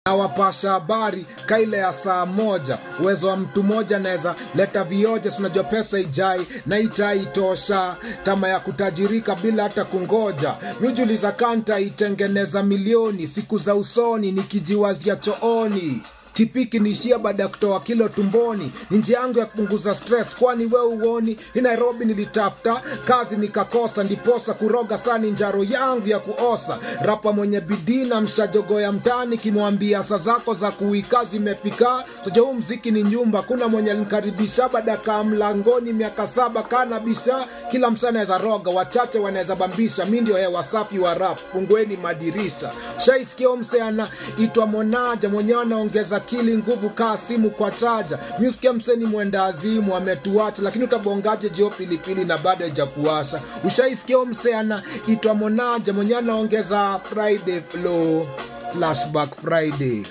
Awapasha habari kaile ya saa moja. Uwezo wa mtu moja naweza leta vioje. Tunajua pesa ijai na itaitosha. Tama ya kutajirika bila hata kungoja. Miujiuliza kanta itengeneza milioni. Siku za usoni nikijiwazia chooni. Tipiki nishia baada ya kutoa kilo tumboni. Ni njia yangu ya kupunguza stress. Kwani wewe uoni ni Nairobi nilitafuta kazi nikakosa. Ndiposa kuroga sana njaro yangu ya kuosa. Rapa mwenye bidii na mshajogo ya mtani. Kimwambia saa zako za kuikazi imefika. Soja huu mziki ni nyumba. Kuna mwenye nikaribisha baada kaa mlangoni miaka 7 kanabisha. Kila msana anaweza roga. Wachache wanaweza bambisha. Mimi ndio hewa safi wa rap. Fungueni madirisha. Shaisikia mse anaitwa Monaja. Mwenyewe anaongeza kili nguvu kaa simu kwa chaja. Musikia mseni mwenda azimu ametuacha. Lakini utabongaje jio pilipili na bado haijakuwasha. Ushaisikia mse anaitwa Monaja. Mwenyewe anaongeza Friday flow. Flashback Friday.